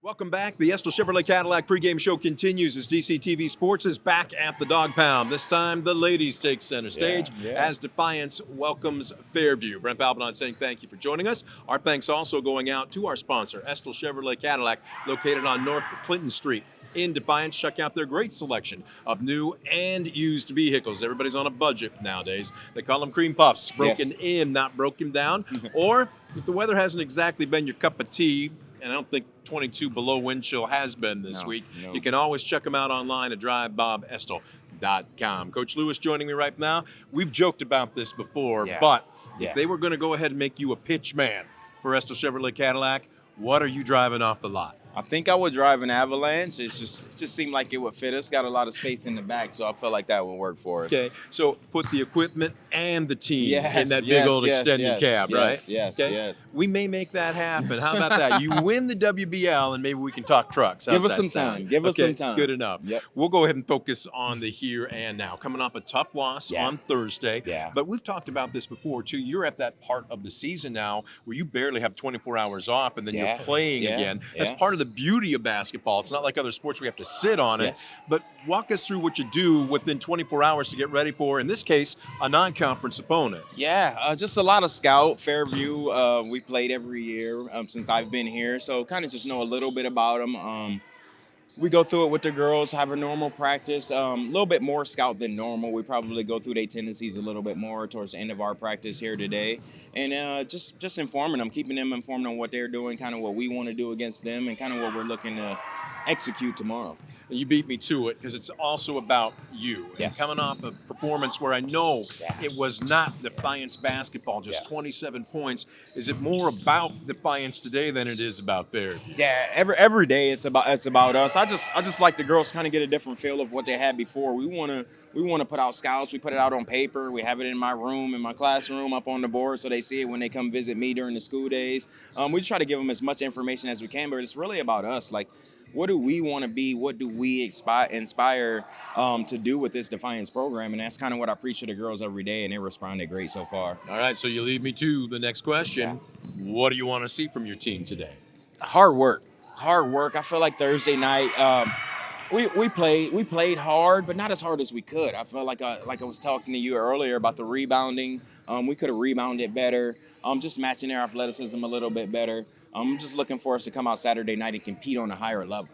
Welcome back. The Estill Chevrolet Cadillac pregame show continues as DCTV Sports is back at the Dog Pound. This time, the ladies take center stage as Defiance welcomes Fairview. Brent Balbinot saying thank you for joining us. Our thanks also going out to our sponsor, Estill Chevrolet Cadillac, located on North Clinton Street in Defiance. Check out their great selection of new and used vehicles. Everybody's on a budget nowadays. They call them cream puffs, broken in, not broken down. Or if the weather hasn't exactly been your cup of tea, and I don't think 22 below wind chill has been this week, you can always check them out online at drivebobestel.com. Coach Lewis joining me right now. We've joked about this before, but if they were going to go ahead and make you a pitch man for Estill Chevrolet Cadillac, what are you driving off the lot? I think I would drive an Avalanche. It just seemed like it would fit us. Got a lot of space in the back, so I felt like that would work for us. Okay, so put the equipment and the team in that big old extended cab, right? Yes. We may make that happen. How about that? You win the WBL, and maybe we can talk trucks. Give us some time. Give us some time. Good enough. Yep. We'll go ahead and focus on the here and now. Coming off a tough loss on Thursday. But we've talked about this before, too. You're at that part of the season now where you barely have 24 hours off, and then you're playing again. That's part of the beauty of basketball. It's not like other sports where we have to sit on it. But walk us through what you do within 24 hours to get ready for, in this case, a non-conference opponent. Just a lot of scout. Fairview, we played every year since I've been here, so kind of just know a little bit about them. We go through it with the girls, have a normal practice, a little bit more scout than normal. We probably go through their tendencies a little bit more towards the end of our practice here today. And just informing them, keeping them informed on what they're doing, kind of what we want to do against them, and kind of what we're looking to execute tomorrow. And you beat me to it because it's also about you. And coming off a performance where I know it was not Defiance basketball, just 27 points. Is it more about Defiance today than it is about Fairview? Every day it's about us. I just like the girls kind of get a different feel of what they had before. We want to put out scouts. We put it out on paper. We have it in my room, in my classroom, up on the board, so they see it when they come visit me during the school days. We try to give them as much information as we can, but it's really about us. Like, what do we want to be? What do we inspire to do with this Defiance program? And that's kind of what I preach to the girls every day, and they responded great so far. All right, so you lead me to the next question. What do you want to see from your team today? Hard work. I feel like Thursday night we played hard, but not as hard as we could. I felt like I was talking to you earlier about the rebounding. We could have rebounded better. Just matching their athleticism a little bit better. I'm just looking for us to come out Saturday night and compete on a higher level.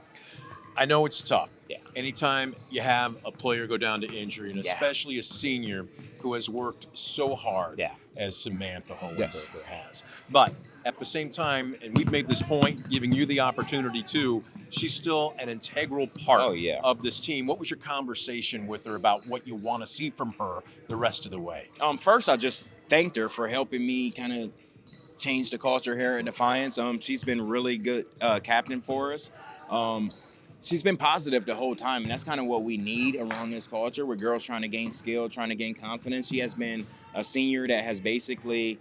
I know it's tough. Anytime you have a player go down to injury, and especially a senior who has worked so hard as Samantha Hohenberger has. But at the same time, and we've made this point, giving you the opportunity too, she's still an integral part of this team. What was your conversation with her about what you want to see from her the rest of the way? First, I just thanked her for helping me kind of change the culture here at Defiance. She's been really good captain for us. She's been positive the whole time, and that's kind of what we need around this culture with girls trying to gain skill, trying to gain confidence. She has been a senior that has basically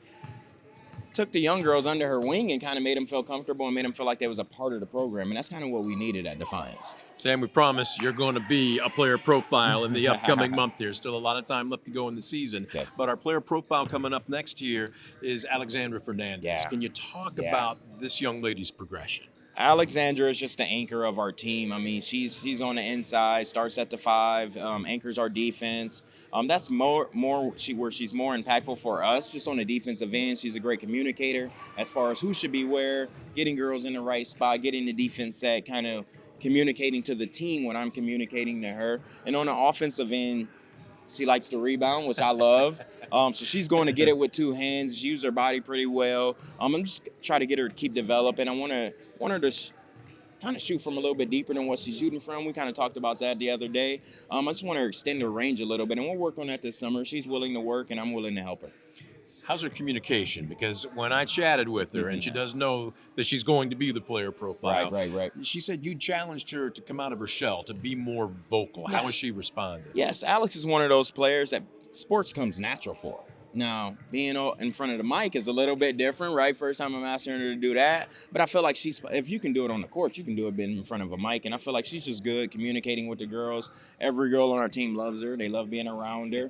took the young girls under her wing and kind of made them feel comfortable and made them feel like they was a part of the program, and that's kind of what we needed at Defiance. Sam, we promise you're going to be a player profile in the upcoming month here. Still a lot of time left to go in the season. But our player profile coming up next year is Alexandra Fernandez. Can you talk about this young lady's progression? Alexandra is just the anchor of our team. I mean, she's on the inside, starts at the 5, anchors our defense. That's more where she's more impactful for us, just on the defensive end. She's a great communicator as far as who should be where, getting girls in the right spot, getting the defense set, kind of communicating to the team when I'm communicating to her. And on the offensive end, she likes to rebound, which I love. So she's going to get it with 2 hands. She uses her body pretty well. I'm just trying to get her to keep developing. I want her to kind of shoot from a little bit deeper than what she's shooting from. We kind of talked about that the other day. I just want her to extend her range a little bit, and we'll work on that this summer. She's willing to work, and I'm willing to help her. How's her communication? Because when I chatted with her, and she does know that she's going to be the player profile. Right. She said you challenged her to come out of her shell, to be more vocal. How has she responded? Yes, Alex is one of those players that sports comes natural for her. Now, being in front of the mic is a little bit different, right? First time I'm asking her to do that. But I feel like if you can do it on the court, you can do it in front of a mic. And I feel like she's just good communicating with the girls. Every girl on our team loves her. They love being around her.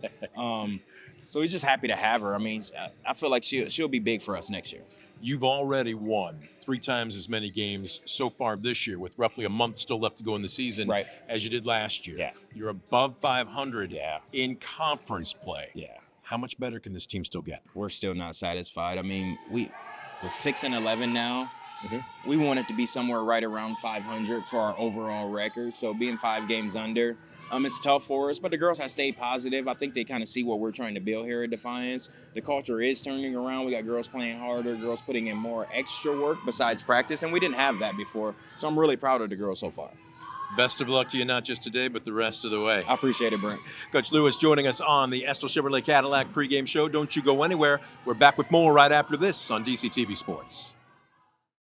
So we're just happy to have her. I mean, I feel like she'll be big for us next year. You've already won 3 times as many games so far this year, with roughly a month still left to go in the season, Right. as you did last year. Yeah. You're above 500 Yeah. in conference play. Yeah. How much better can this team still get? We're still not satisfied. I mean, we're 6-11 now. Mm-hmm. We want it to be somewhere right around 500 for our overall record. So being 5 games under, it's tough for us. But the girls have stayed positive. I think they kind of see what we're trying to build here at Defiance. The culture is turning around. We got girls playing harder, girls putting in more extra work besides practice, and we didn't have that before. So I'm really proud of the girls so far. Best of luck to you, not just today, but the rest of the way. I appreciate it, Brent. Coach Lewis joining us on the Estill Chevrolet Cadillac pregame show. Don't you go anywhere. We're back with more right after this on DCTV Sports.